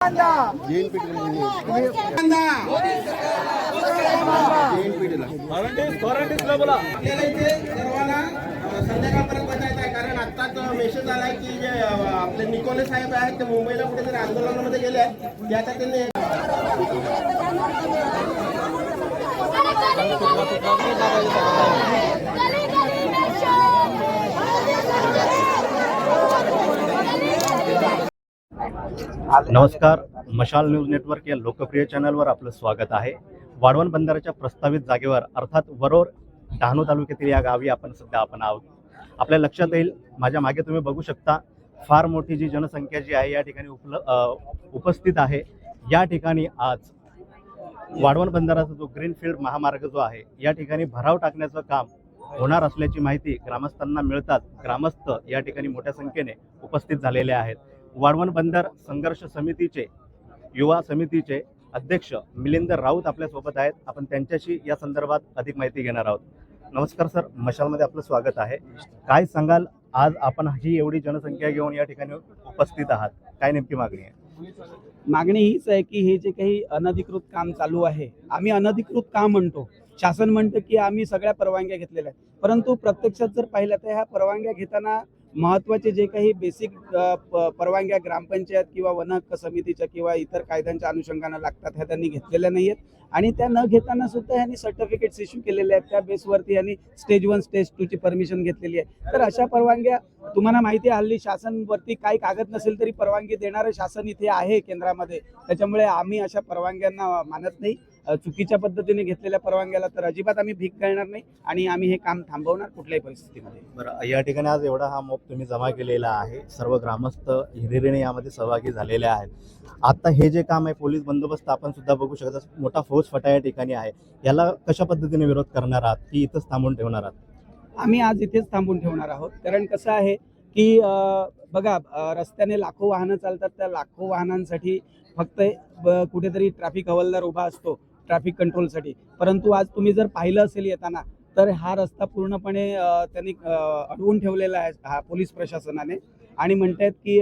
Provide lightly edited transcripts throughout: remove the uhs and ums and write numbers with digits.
संध्याकाळपर्यंत बसायचं आहे, कारण आत्ताच मेसेज आलाय की जे आपले निकोले साहेब आहेत ते मुंबईला कुठेतरी आंदोलनामध्ये गेले आहेत. त्याचा त्यांनी नमस्कार, मशाल न्यूज नेटवर्क या लोकप्रिय चॅनलवर आपलं स्वागत आहे. वाढवण बंदराच्या प्रस्तावित जागेवर अर्थात वरोर डहाणू तालुक्यातील या गावी आपण आहोत. आपल्या लक्षात येईल, माझ्या मागे तुम्ही बघू शकता, फार मोठी जी जनसंख्या जी आहे या ठिकाणी उपस्थित आहे. या ठिकाणी आज वाढवण बंदराचा जो ग्रीनफील्ड महामार्ग जो आहे या ठिकाणी भराव टाकण्याचं काम होणार असल्याची माहिती ग्रामस्थांना मिळतात. ग्रामस्थ या ठिकाणी मोठ्या संख्येने उपस्थित झालेले आहेत. वाढवण बंदर संघर्ष समितीचे युवा समितीचे अध्यक्ष मिलिंद राऊत आपल्यासोबत आहेत. आपण त्यांच्याशी या संदर्भात अधिक माहिती घेणार आहोत. नमस्कार सर, मशालमध्ये आपलं स्वागत आहे. काय सांगाल, आज आपण ही एवढी जनसंख्या घेऊन या ठिकाणी उपस्थित आहात, काय नेमकी मागणी आहे? मागणी हीच आहे की हे जे काही अनधिकृत काम चालू आहे, आम्ही अनधिकृत काम म्हणतो, शासन म्हणतं की आम्ही सगळ्या परवानग्या घेतलेल्या आहेत, परंतु प्रत्यक्षात जर पाहिलं तर ह्या परवानग्या घेताना महत्त्वाचे जे काही बेसिक परवानग्या ग्रामपंचायत किंवा वन हक्क समितीच्या किंवा इतर कायद्यांच्या अनुषंगाने लागतात ह्या त्यांनी घेतलेल्या नाही आहेत. आणि त्या न घेताना सुद्धा ह्यांनी सर्टिफिकेट्स इश्यू केलेले आहेत. त्या बेसवरती यांनी स्टेज 1 स्टेज 2 ची परमिशन घेतलेली आहे. तर अशा परवानग्या तुम्हाला माहिती आहे, हल्ली शासनवरती काही कागद नसेल तरी परवानगी देणारं शासन इथे आहे केंद्रामध्ये. त्याच्यामुळे आम्ही अशा परवानग्यांना मानत नाही. चुकीच्या पद्धतीने घेतलेल्या परवानग्याला तर अजिबात आम्ही भीक घालणार नाही आणि आम्ही हे काम थांबवणार कुठल्याही परिस्थितीमध्ये. बरं, या ठिकाणी आज एवढा हा मोप तुम्ही जमा केलेला आहे. सर्व ग्रामस्थ हिरिरीने यामध्ये सहभागी झालेले आहेत. आता हे जे काम आहे, पोलीस बंदोबस्त आपण सुद्धा बघू शकता, मोठा फौजफाटा या ठिकाणी आहे. याला कशा पद्धतीने विरोध करणार आहात की इथंच थांबून ठेवणार आहात? आम्ही आज इथेच थांबून ठेवणार आहोत. कारण कसं आहे की बघा, रस्त्याने लाखो वाहनं चालतात. त्या लाखो वाहनांसाठी फक्त कुठेतरी ट्रॅफिक हवालदार उभा असतो ट्रॅफिक कंट्रोलसाठी. परंतु आज तुम्ही जर पाहिलं असेल येताना तर हा रस्ता पूर्णपणे त्यांनी अडवून ठेवलेला आहे हा पोलीस प्रशासनाने. आणि म्हणतात की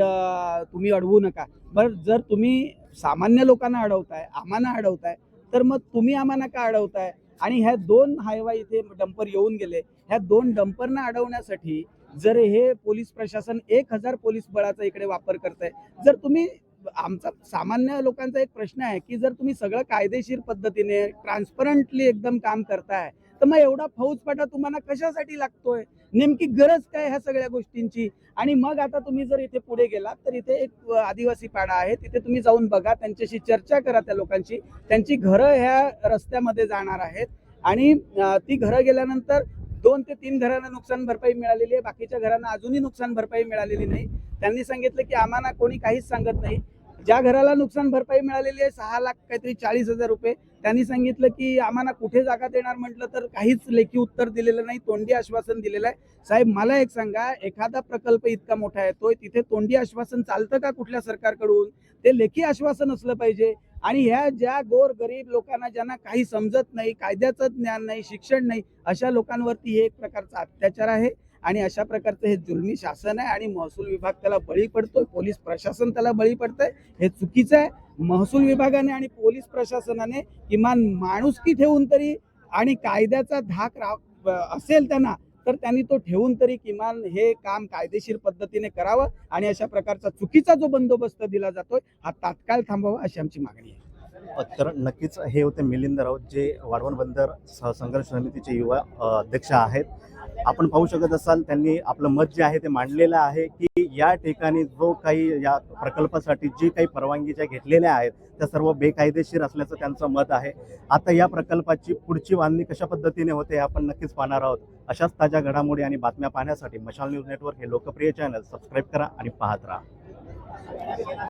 तुम्ही अडवू नका. बरं, जर तुम्ही सामान्य लोकांना अडवताय, आम्हाला अडवताय, तर मग तुम्ही आम्हाला का अडवताय? आणि ह्या 2 हायवा इथे डंपर येऊन गेले. ह्या 2 डंपरना अडवण्यासाठी जर हे पोलीस प्रशासन 1000 पोलीस बळाचा इकडे वापर करताय, जर तुम्ही, आमचा सामान्य लोकांचा एक प्रश्न आहे की जर तुम्ही सगळं कायदेशीर पद्धतीने ट्रान्सपरंटली एकदम काम करताय, तर मग एवढा फौजफाटा तुम्हाला कशासाठी लागतोय? नेमकी गरज काय ह्या सगळ्या गोष्टींची? आणि मग आता तुम्ही जर इथे पुढे गेलात तर इथे एक आदिवासी पाडा आहे, तिथे तुम्ही जाऊन बघा, त्यांच्याशी चर्चा करा त्या लोकांची. त्यांची घरं ह्या रस्त्यामध्ये जाणार आहेत आणि ती घरं गेल्यानंतर 2 ते 3 घरांना नुकसान भरपाई मिळालेली आहे. बाकीच्या घरांना अजूनही नुकसान भरपाई मिळालेली नाही. त्यांनी सांगितलं की आम्हाला कोणी काहीच सांगत नाही. ज्या घराला नुकसान भरपाई मिळालेली आहे 6,40,000 रुपये, त्यांनी सांगितलं की आम्हाला कुठे जागा देणार म्हटलं तर काहीच लेखी उत्तर दिलेलं नाही, तोंडी आश्वासन दिलेलं आहे. साहेब, मला एक सांगा, एखादा प्रकल्प इतका मोठा येतोय, तिथे तोंडी आश्वासन चालतं का कुठल्या सरकारकडून? ते लेखी आश्वासन असलं पाहिजे. आणि ह्या ज्या गोर गरीब लोकांना, ज्यांना काही समजत नाही, कायद्याचं ज्ञान नाही, शिक्षण नाही, अशा लोकांवरती हे एक प्रकारचा अत्याचार आहे. आणि अशा प्रकारचं हे जुलमी शासन आहे आणि महसूल विभाग त्याला बळी पडतोय, पोलीस प्रशासन त्याला बळी पडतंय. हे चुकीचं आहे. महसूल विभागाने आणि पोलीस प्रशासनाने किमान माणुसकी ठेवून तरी आणि कायद्याचा धाक असेल त्यांना, तर त्यांनी तो ठेवून तरी किमान हे काम कायदेशीर पद्धतीने करावं. आणि अशा प्रकारचा चुकीचा जो बंदोबस्त दिला जातोय हा तात्काळ थांबवावा अशी आमची मागणी आहे. तर नक्कीच हे होते मिलिंद राऊत, जे वाढवण बंदर संघर्ष समितीचे युवा अध्यक्ष आहेत. आपण पाहू शकत असाल, त्यांनी आपलं मत जे आहे ते मांडलेलं आहे की या ठिकाणी जो काही या प्रकल्पासाठी जी काही परवानगीच्या घेतलेल्या आहेत त्या सर्व बेकायदेशीर असल्याचं त्यांचं मत आहे. आता या प्रकल्पाची पुढची बांधणी कशा पद्धतीने होते आपण नक्कीच पाहणार आहोत. अशाच ताज्या घडामोडी आणि बातम्या पाहण्यासाठी मशाल न्यूज नेटवर्क हे लोकप्रिय चॅनल सबस्क्राईब करा आणि पाहत राहा.